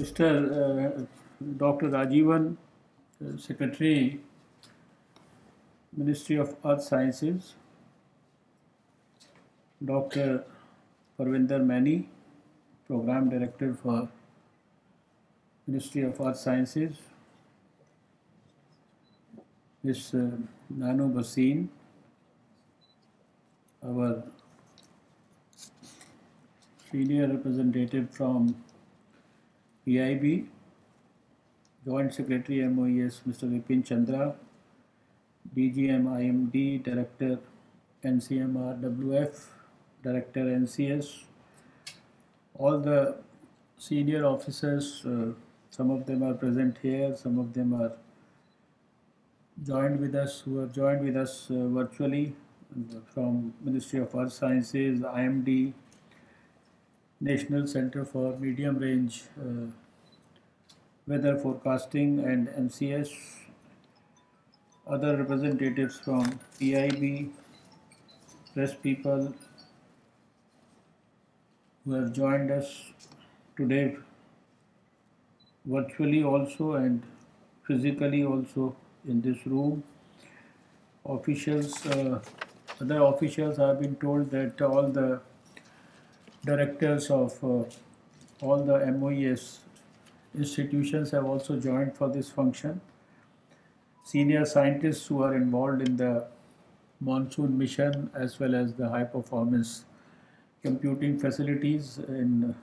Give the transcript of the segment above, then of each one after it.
Mr. Dr. Rajivan, Secretary, Ministry of Earth Sciences, Dr. Parvinder Mani, Program Director for Ministry of Earth Sciences, Ms. Nanu Bhasin, our senior representative from PIB, Joint Secretary MOES Mr. Vipin Chandra, DGM IMD, Director NCMR WF, Director NCS, all the senior officers, some of them are present here, some of them are joined with us, who have joined with us virtually from Ministry of Earth Sciences, IMD, National Center for Medium Range Weather Forecasting and NCS, other representatives from PIB, press people who have joined us today virtually also and physically also in this room. Officials, other officials have been told that all the directors of all the MOES institutions have also joined for this function. Senior scientists who are involved in the monsoon mission as well as the high performance computing facilities in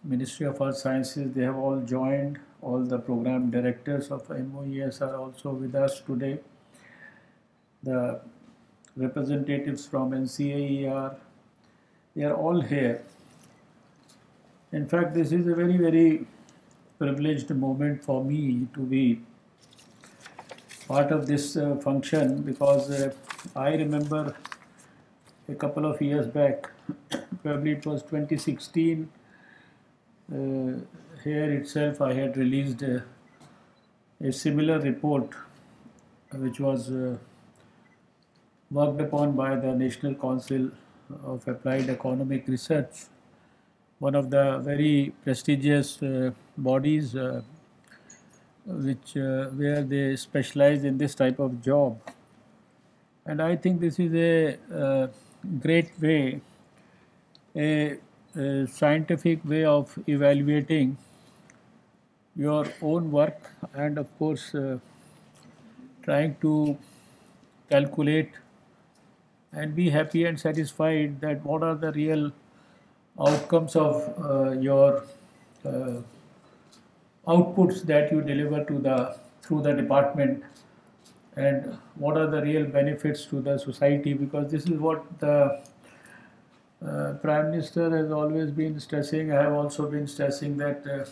Ministry of Earth Sciences, they have all joined. All the program directors of MOES are also with us today. The representatives from NCAER, they are all here. In fact, this is a very, very privileged moment for me to be part of this function, because I remember a couple of years back, probably it was 2016, here itself I had released a similar report which was worked upon by the National Council of Applied Economic Research, one of the very prestigious bodies where they specialize in this type of job. And I think this is a great way, a scientific way of evaluating your own work, and of course trying to calculate and be happy and satisfied that what are the real outcomes of your outputs that you deliver to the through the department, and what are the real benefits to the society, because this is what the Prime Minister has always been stressing. I have also been stressing that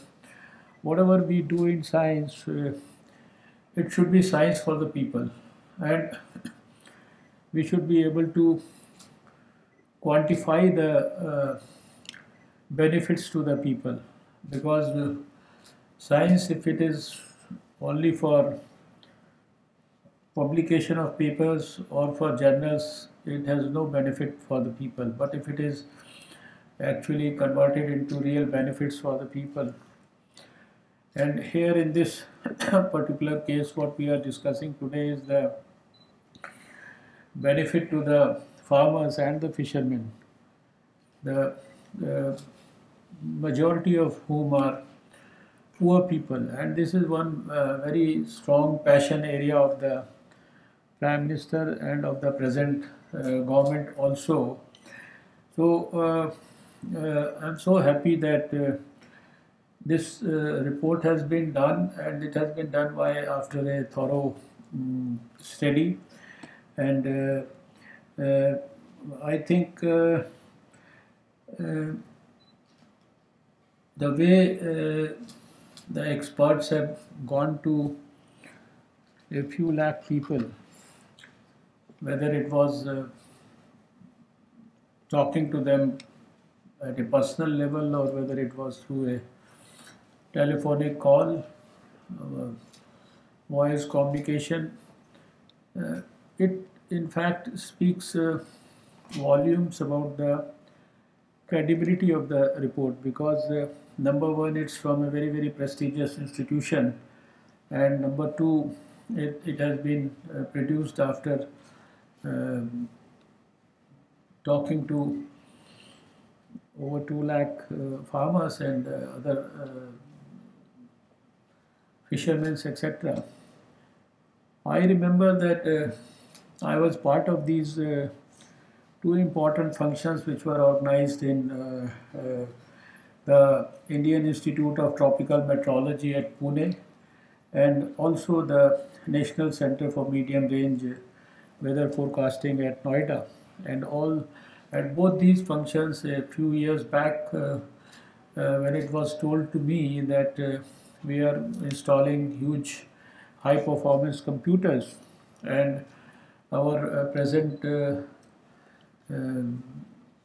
whatever we do in science, it should be science for the people, and we should be able to quantify the benefits to the people, because science, if it is only for publication of papers or for journals, it has no benefit for the people. But if it is actually converted into real benefits for the people, and here in this particular case, what we are discussing today is the benefit to the farmers and the fishermen, the majority of whom are poor people, and this is one very strong passion area of the Prime Minister and of the present government also. So I'm so happy that this report has been done, and it has been done by after a thorough study, and I think the way the experts have gone to a few lakh people, whether it was talking to them at a personal level or whether it was through a telephonic call, voice communication, it in fact speaks volumes about the credibility of the report, because number one, it's from a very, very prestigious institution, and number two, it has been produced after um, talking to over 2 lakh farmers and other fishermen, etc. I remember that I was part of these two important functions which were organized in the Indian Institute of Tropical Meteorology at Pune, and also the National Center for Medium Range Weather Forecasting at Noida. And all at both these functions a few years back, when it was told to me that we are installing huge high performance computers, and our present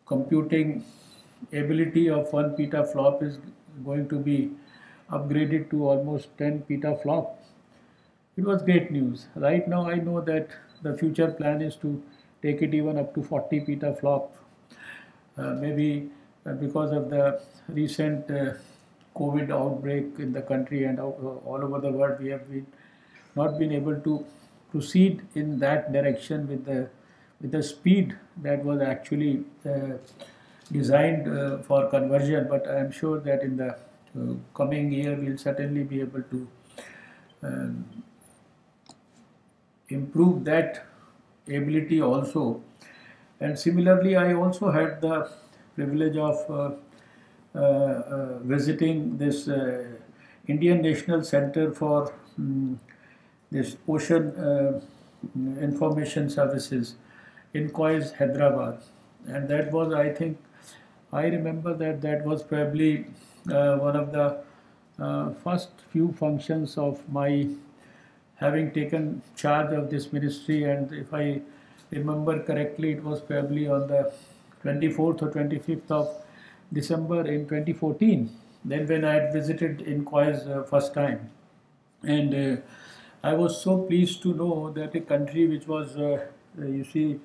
computing ability of 1 petaflop is going to be upgraded to almost 10 petaflop. It was great news. Right now I know that the future plan is to take it even up to 40 petaflop. Maybe because of the recent COVID outbreak in the country and all over the world, we have not been able to proceed in that direction with the speed that was actually designed for conversion. But I am sure that in the coming year we'll certainly be able to um, improve that ability also. And similarly, I also had the privilege of visiting this Indian National Center for this Ocean Information Services in Kois, Hyderabad. And that was, I think, I remember that that was probably one of the first few functions of my having taken charge of this ministry. And if I remember correctly, it was probably on the 24th or 25th of December in 2014, then when I had visited in Kois first time. And I was so pleased to know that a country which was, you see,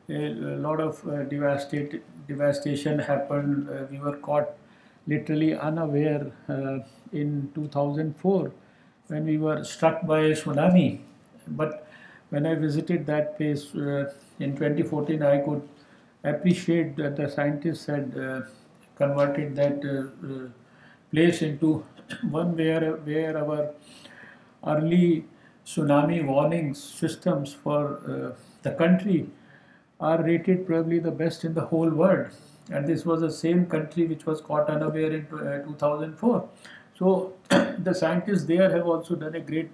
a lot of devastation happened. We were caught literally unaware in 2004 when we were struck by a tsunami. But when I visited that place in 2014, I could appreciate that the scientists had converted that place into one where our early tsunami warning systems for the country are rated probably the best in the whole world. And this was the same country which was caught unaware in 2004. So the scientists there have also done a great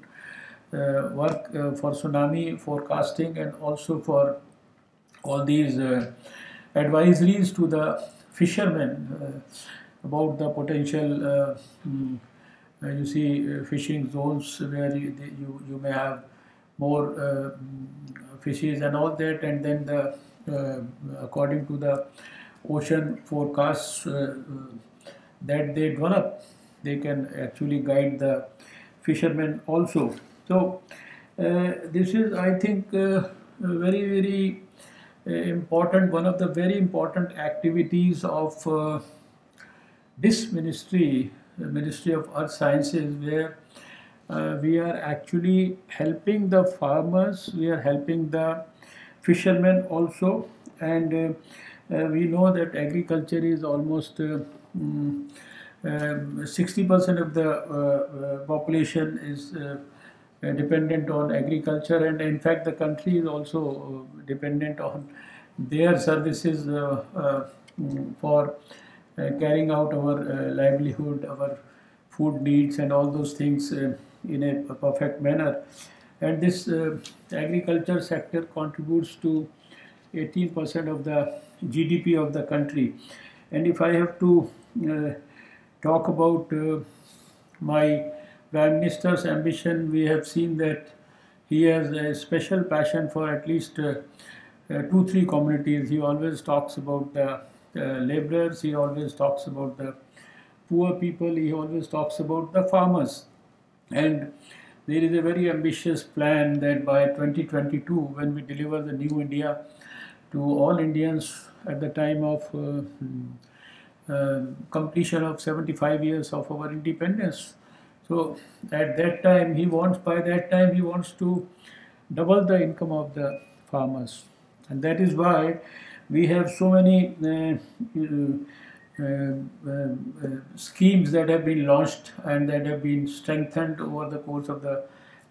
work for tsunami forecasting, and also for all these advisories to the fishermen about the potential you see fishing zones where you may have more fishes and all that. And then the according to the ocean forecasts that they develop, they can actually guide the fishermen also. So this is, I think, very, very important, one of the very important activities of this ministry, the Ministry of Earth Sciences, where we are actually helping the farmers, we are helping the fishermen also. And we know that agriculture is almost 60% of the population is dependent on agriculture, and in fact the country is also dependent on their services for carrying out our livelihood, our food needs and all those things in a perfect manner. And this agriculture sector contributes to 18% of the GDP of the country. And if I have to talk about my Prime Minister's ambition, we have seen that he has a special passion for at least 2-3 communities. He always talks about the laborers, he always talks about the poor people, he always talks about the farmers. And there is a very ambitious plan that by 2022, when we deliver the new India to all Indians at the time of completion of 75 years of our independence. So at that time, by that time, he wants to double the income of the farmers. And that is why we have so many schemes that have been launched and that have been strengthened over the course of the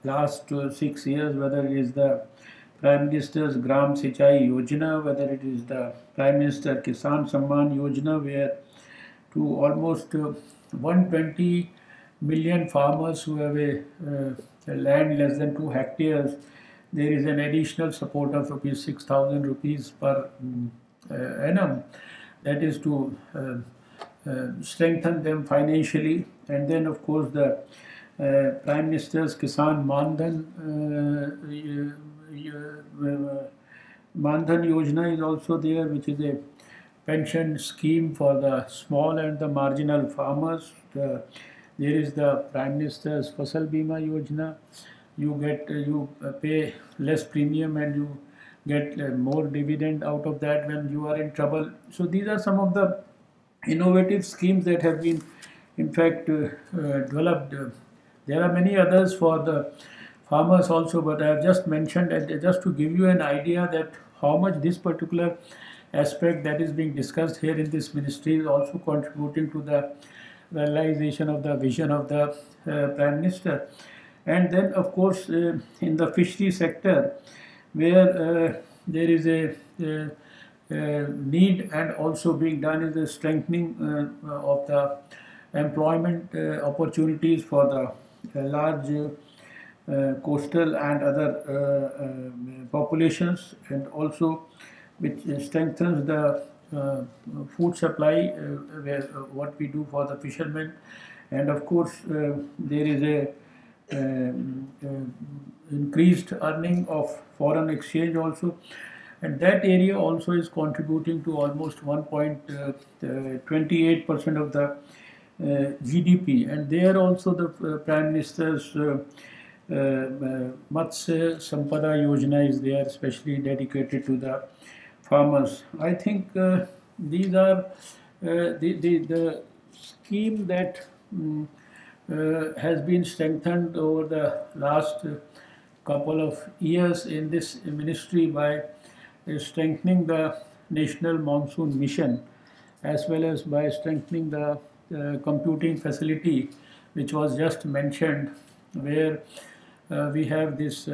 last 6 years, whether it is the Prime Minister's Gram Sinchai Yojana, whether it is the Prime Minister Kisan Samman Yojana, where to almost 120 million farmers who have a land less than 2 hectares, there is an additional support of rupees 6,000 rupees per annum. That is to strengthen them financially. And then, of course, the Prime Minister's Kisan Mandhan Yojana is also there, which is a pension scheme for the small and the marginal farmers. There is the Prime Minister's Fasal Bima Yojana. You pay less premium and you get more dividend out of that when you are in trouble. So these are some of the innovative schemes that have been, in fact, developed. There are many others for the farmers also, but I have just mentioned, just to give you an idea that how much this particular aspect that is being discussed here in this ministry is also contributing to the realization of the vision of the Prime Minister. And then, of course, in the fishery sector, where there is a need and also being done is the strengthening of the employment opportunities for the large coastal and other populations, and also which strengthens the food supply, what we do for the fishermen. And of course, there is a increased earning of foreign exchange also, and that area also is contributing to almost 1.28% of the GDP. And there also the Prime Minister's Matsya Sampada Yojana is there, especially dedicated to the farmers. I think these are the scheme that has been strengthened over the last couple of years in this ministry by strengthening the National Monsoon Mission, as well as by strengthening the computing facility, which was just mentioned, where we have this,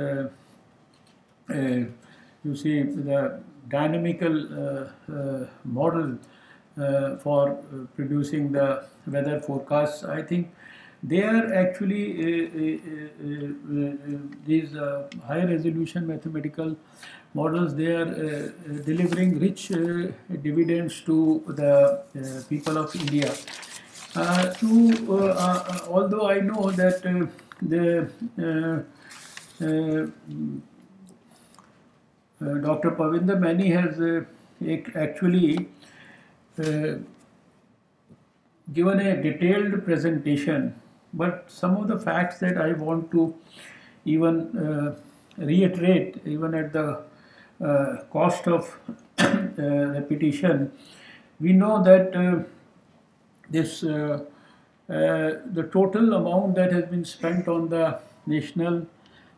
you see, the dynamical model for producing the weather forecasts. I think they are actually these high resolution mathematical models. They are delivering rich dividends to the people of India. Although I know that Dr. Pavinder Maini has actually given a detailed presentation, but some of the facts that I want to even reiterate, even at the cost of repetition. We know that the total amount that has been spent on the National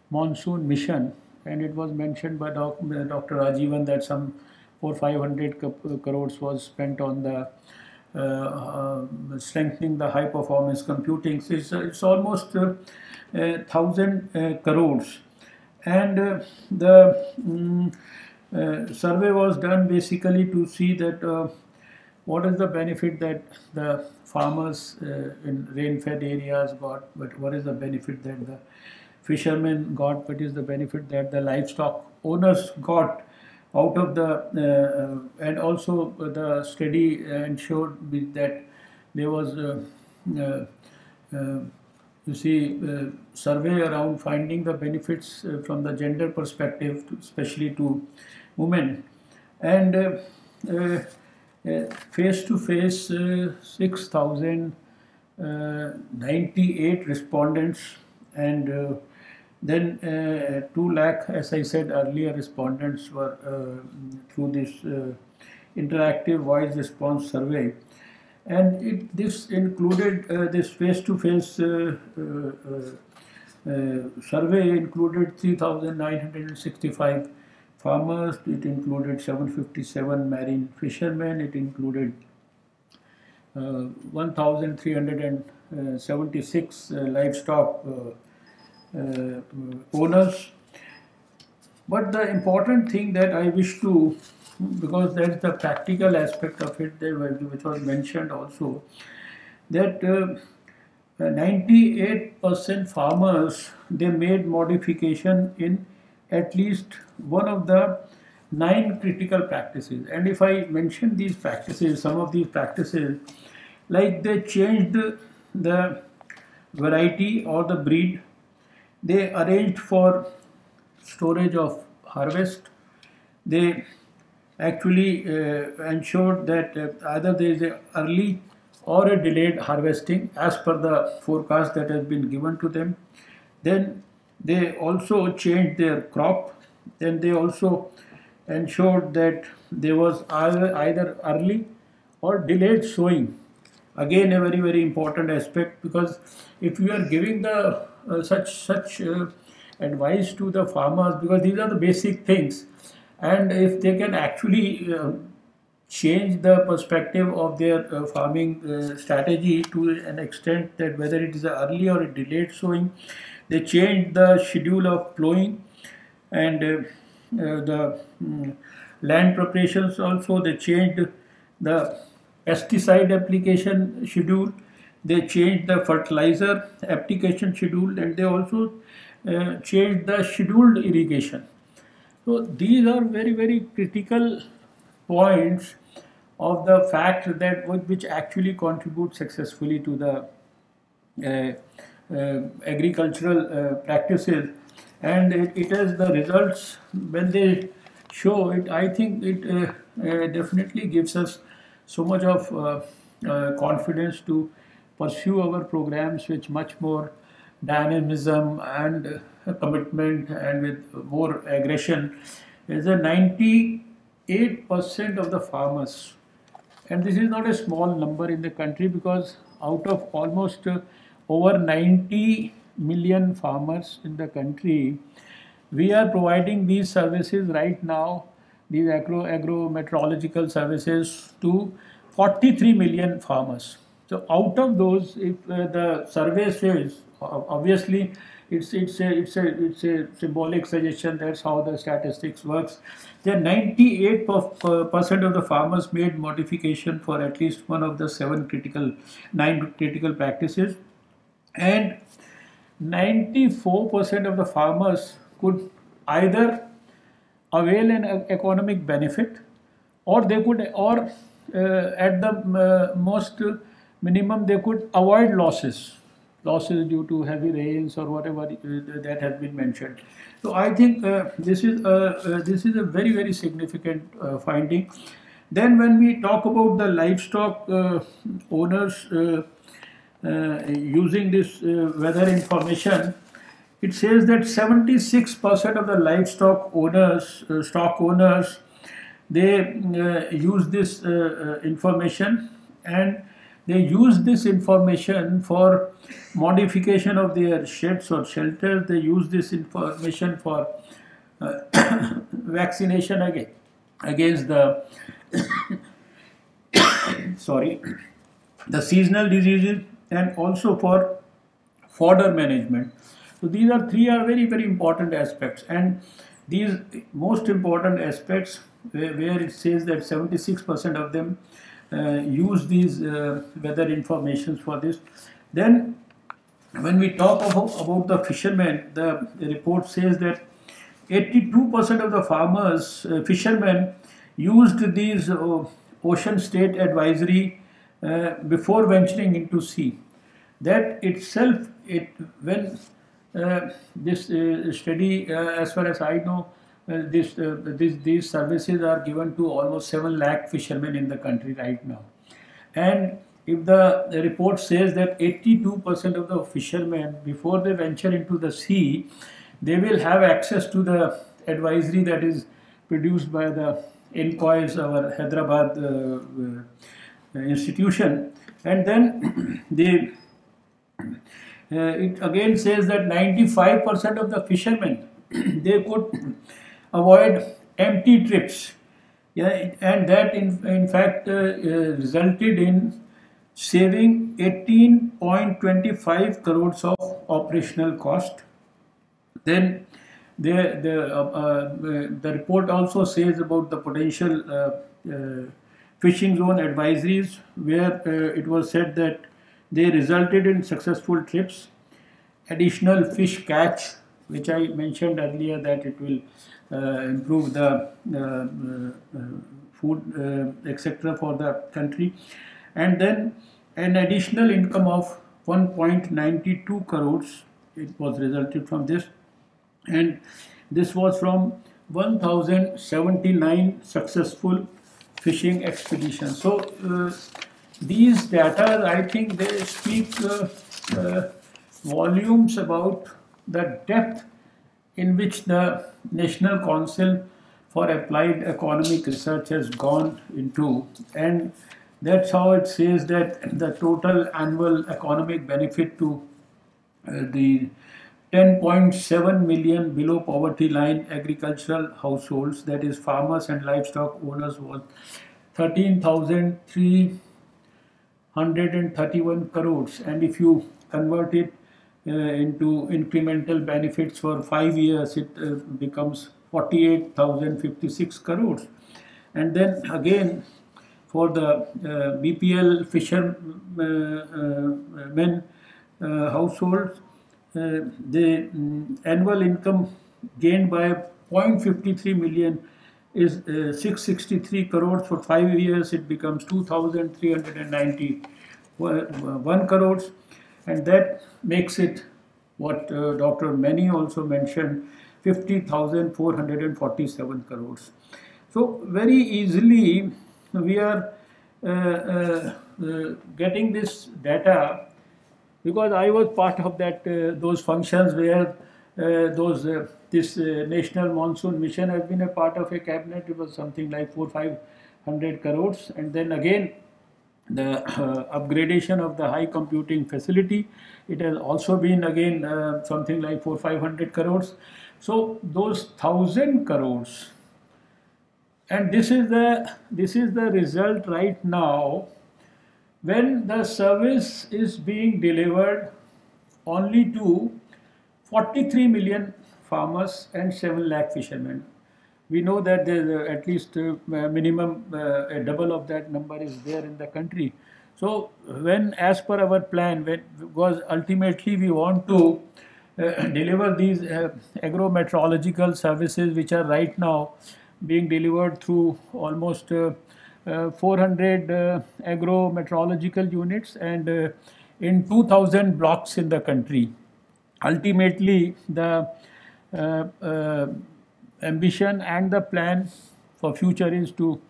Monsoon Mission, and it was mentioned by Dr. Rajivan that some 400-500 crores was spent on the strengthening the high performance computing. So it's almost 1,000 crores. And the survey was done basically to see that what is the benefit that the farmers in rain-fed areas got, but what is the benefit that the fishermen got, what is the benefit that the livestock owners got out of the, and also the study ensured that there was, you see, survey around finding the benefits from the gender perspective, especially to women. And face-to-face 6,098 respondents, and then 2 lakh, as I said earlier, respondents were through this interactive voice response survey. and this included this face-to-face survey included 3,965 farmers, it included 757 marine fishermen, it included 1,376 livestock owners. But the important thing that I wish to, because that's the practical aspect of it, which was mentioned also, that 98% farmers, they made modification in at least one of the 9 critical practices. And if I mention these practices, some of these practices, like they changed the variety or the breed, they arranged for storage of harvest, they actually ensured that either there is an early or a delayed harvesting as per the forecast that has been given to them. Then they also changed their crop. Then they also ensured that there was either early or delayed sowing. Again, a very, very important aspect, because if you are giving the such advice to the farmers, because these are the basic things, and if they can actually change the perspective of their farming strategy to an extent that whether it is an early or a delayed sowing, they change the schedule of plowing and the land preparations also, they changed the pesticide application schedule, they changed the fertilizer application schedule, and they also changed the scheduled irrigation. So these are very, very critical points of the fact that which actually contribute successfully to the agricultural practices, and it has the results when they show it. I think it definitely gives us so much of confidence to pursue our programs with much more dynamism and commitment and with more aggression. Is a 98% of the farmers, and this is not a small number in the country, because out of almost over 90 million farmers in the country, we are providing these services right now, these agro-meteorological services, to 43 million farmers. So out of those, if the survey says, obviously it's a symbolic suggestion, that's how the statistics works, that 98% of the farmers made modification for at least one of the 9 critical practices, and 94% of the farmers could either avail an economic benefit, or they could, or at the most minimum, they could avoid losses due to heavy rains or whatever that has been mentioned. So I think this is a very, very significant finding. Then when we talk about the livestock owners using this weather information, it says that 76% of the livestock owners, stock owners, they use this information, and they use this information for modification of their sheds or shelters. They use this information for vaccination against the the seasonal diseases, and also for fodder management. So these are very, very important aspects, and these most important aspects where it says that 76% of them use these weather informations for this. Then when we talk about the fishermen, the report says that 82% of the farmers, fishermen, used these ocean state advisory before venturing into sea. That itself, when this study, as far as I know, these services are given to almost 7 lakh fishermen in the country right now. And if the report says that 82% of the fishermen, before they venture into the sea, they will have access to the advisory that is produced by the INCOIS, our Hyderabad institution, and then they it again says that 95% of the fishermen they could avoid empty trips, yeah, and that in fact resulted in saving 18.25 crores of operational cost. Then the report also says about the potential fishing zone advisories, where it was said that they resulted in successful trips, additional fish catch, which I mentioned earlier that it will improve the food, etc. for the country, and then an additional income of 1.92 crores. It was resulted from this, and this was from 1079 successful fishing expeditions. So these data, I think they speak volumes about the depth in which the National Council for Applied Economic Research has gone into, and that's how it says that the total annual economic benefit to the 10.7 million below poverty line agricultural households, that is farmers and livestock owners, was 13,331 crores, and if you convert it into incremental benefits for 5 years, it becomes 48,056 crores. And then again, for the BPL fishermen households, the annual income gained by 0.53 million is 663 crores. For 5 years, it becomes 2,391 crores, and that makes it what Dr. Many also mentioned, 50,447 crores. So very easily we are getting this data, because I was part of that those functions where this National Monsoon Mission has been a part of a cabinet. It was something like 400-500 crores, and then again the upgradation of the high computing facility, it has also been again something like 400-500 crores. So those 1,000 crores, and this is the result right now, when the service is being delivered only to 43 million farmers and 7 lakh fishermen. We know that there at least minimum a double of that number is there in the country. So when, as per our plan, because ultimately we want to deliver these agro-meteorological services, which are right now being delivered through almost 400 agro-meteorological units and in 2,000 blocks in the country. Ultimately, the ambition and the plan for future is to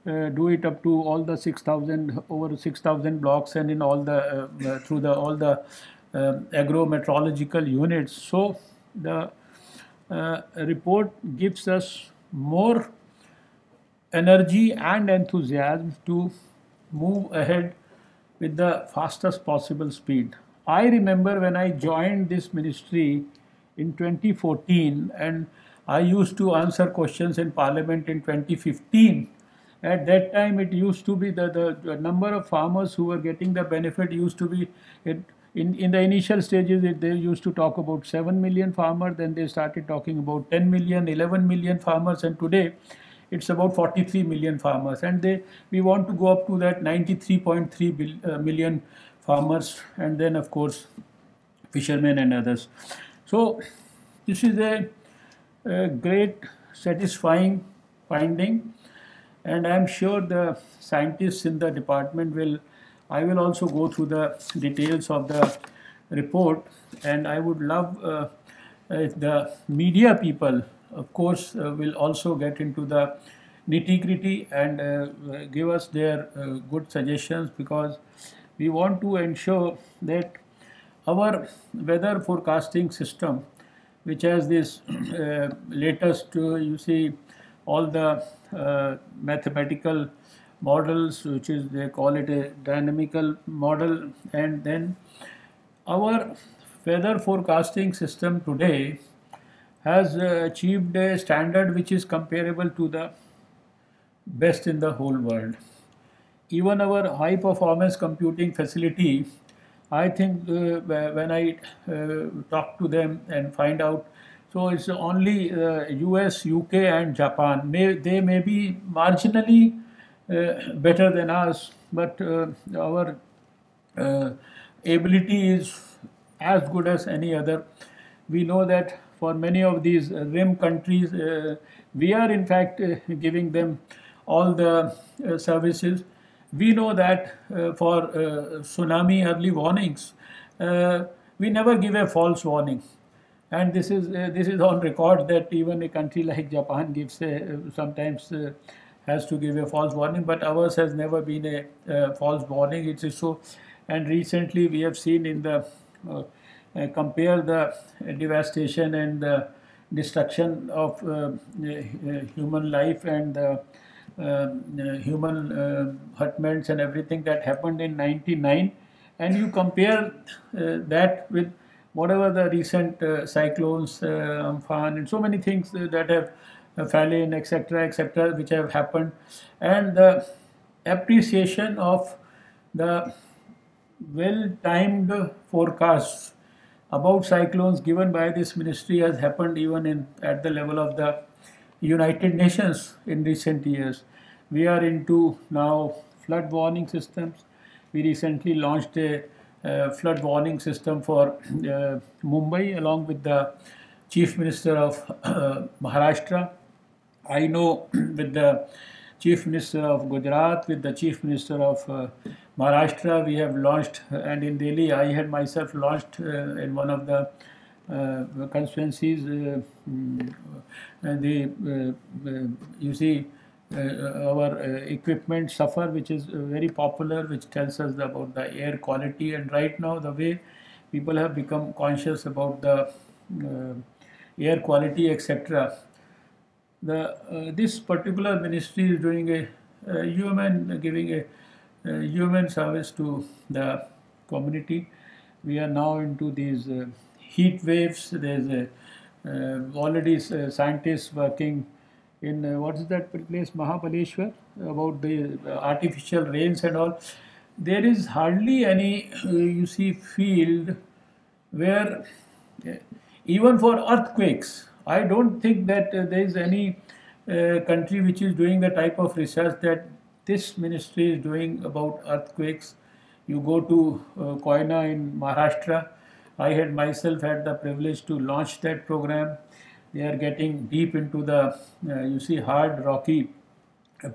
do it up to all the 6,000, over 6,000 blocks, and in all the through all the agro-meteorological units. So the report gives us more energy and enthusiasm to move ahead with the fastest possible speed. I remember when I joined this ministry in 2014, and I used to answer questions in Parliament in 2015. At that time, it used to be the number of farmers who were getting the benefit used to be, in the initial stages, they used to talk about 7 million farmers, then they started talking about 10 million, 11 million farmers, and today it's about 43 million farmers, and we want to go up to that 93.3 million farmers, and then of course fishermen and others. So this is a great satisfying finding, and I am sure the scientists in the department I will also go through the details of the report, and I would love if the media people, of course, will also get into the nitty-gritty and give us their good suggestions, because we want to ensure that our weather forecasting system, which has this latest, you see, all the mathematical models, which is they call it a dynamical model, and then our weather forecasting system today has achieved a standard which is comparable to the best in the whole world. Even our high performance computing facility, I think when I talk to them and find out, so it's only US, UK, and Japan. They may be marginally better than us, but our uh, ability is as good as any other. We know that for many of these rim countries, we are in fact giving them all the services. We know that for tsunami early warnings, uh, we never give a false warning, and this is on record that even a country like Japan gives sometimes has to give a false warning, but ours has never been a false warning. It is so, and recently we have seen in the compare the devastation and the destruction of human life and the human hurtments and everything that happened in 99, and you compare that with whatever the recent cyclones, Amphan, and so many things that have fallen, etc., which have happened, and the appreciation of the well-timed forecasts about cyclones given by this ministry has happened even in at the level of the United Nations in recent years. We are into now flood warning systems. We recently launched a flood warning system for Mumbai along with the Chief Minister of Maharashtra. I know with the Chief Minister of Gujarat, with the Chief Minister of Maharashtra, we have launched, and in Delhi, I had myself launched in one of the constituencies. You see, our equipment suffer, which is very popular, which tells us about the air quality. And right now, the way people have become conscious about the air quality, etc. This particular ministry is doing a human, giving a human service to the community. We are now into these heat waves. There's already scientists working in what is that place, Mahabaleshwar, about the artificial rains and all. There is hardly any, you see, field where even for earthquakes, I don't think that there is any country which is doing the type of research that this ministry is doing about earthquakes. You go to Koyna in Maharashtra. I had myself had the privilege to launch that program. They are getting deep into the, you see, hard, rocky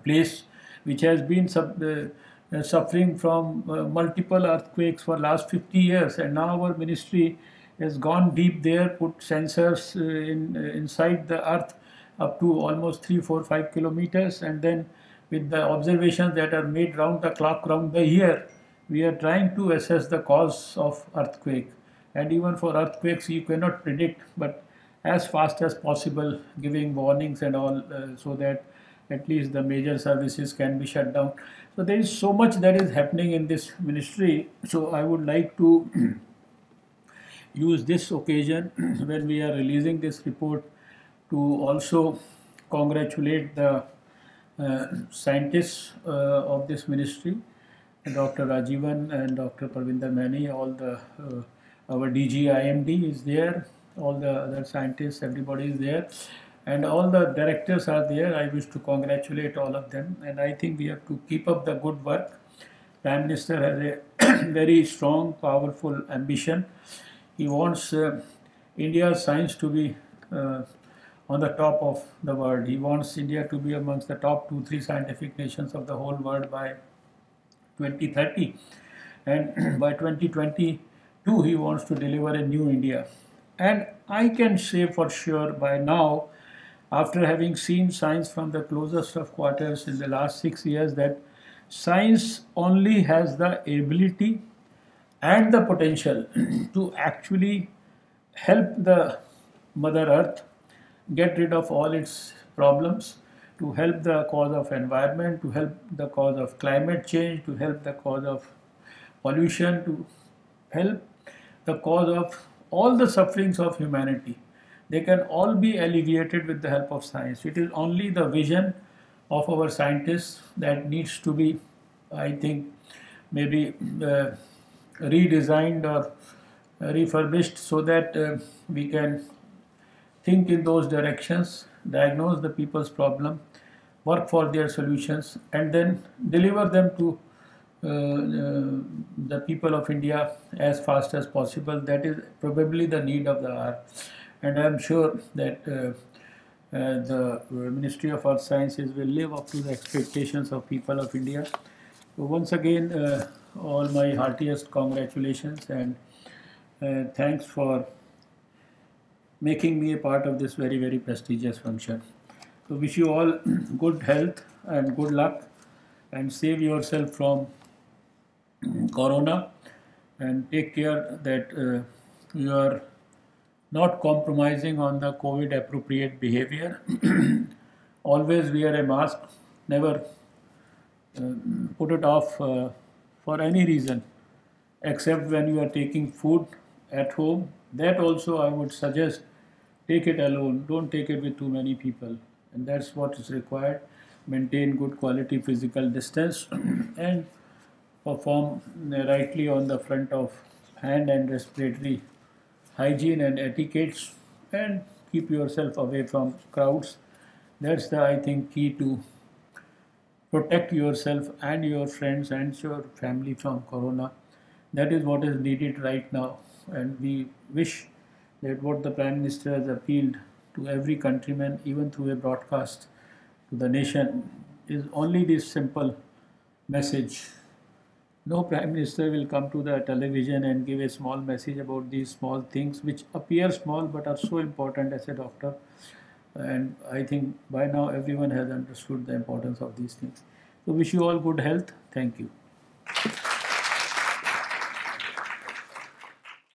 place which has been suffering from multiple earthquakes for last 50 years. And now our ministry has gone deep there, put sensors inside the earth up to almost 3, 4, 5 kilometers, and then with the observations that are made round the clock, round the year, we are trying to assess the cause of earthquake. And even for earthquakes, you cannot predict, but as fast as possible, giving warnings and all, so that at least the major services can be shut down. So there is so much that is happening in this ministry. So I would like to use this occasion when we are releasing this report to also congratulate the scientists of this ministry, Dr. Rajivan and Dr. Parvinder Maini. All the our DG IMD is there, all the other scientists, everybody is there, and all the directors are there. I wish to congratulate all of them, and I think we have to keep up the good work. Prime Minister has a very strong, powerful ambition. He wants India's science to be on the top of the world. He wants India to be amongst the top 2-3 scientific nations of the whole world by 2030. And by 2022, he wants to deliver a new India. And I can say for sure by now, after having seen science from the closest of quarters in the last 6 years, that science only has the ability and the potential to actually help the Mother Earth get rid of all its problems, to help the cause of environment, to help the cause of climate change, to help the cause of pollution, to help the cause of all the sufferings of humanity. They can all be alleviated with the help of science. It is only the vision of our scientists that needs to be, I think, maybe redesigned or refurbished so that we can think in those directions, diagnose the people's problem, work for their solutions, and then deliver them to the people of India as fast as possible. That is probably the need of the hour. And I am sure that the Ministry of Earth Sciences will live up to the expectations of people of India. So once again, all my heartiest congratulations and thanks for making me a part of this very, very prestigious function. So wish you all good health and good luck, and save yourself from corona, and take care that you are not compromising on the COVID appropriate behavior. Always wear a mask, never put it off for any reason except when you are taking food at home. That also I would suggest, take it alone, don't take it with too many people, and that's what is required. Maintain good quality physical distance and perform rightly on the front of hand and respiratory hygiene and etiquettes, and keep yourself away from crowds. That's the, I think, key to protect yourself and your friends and your family from corona. That is what is needed right now, and we wish that what the Prime Minister has appealed to every countryman, even through a broadcast to the nation, is only this simple message. No Prime Minister will come to the television and give a small message about these small things which appear small but are so important as a doctor. And I think by now everyone has understood the importance of these things. So wish you all good health. Thank you.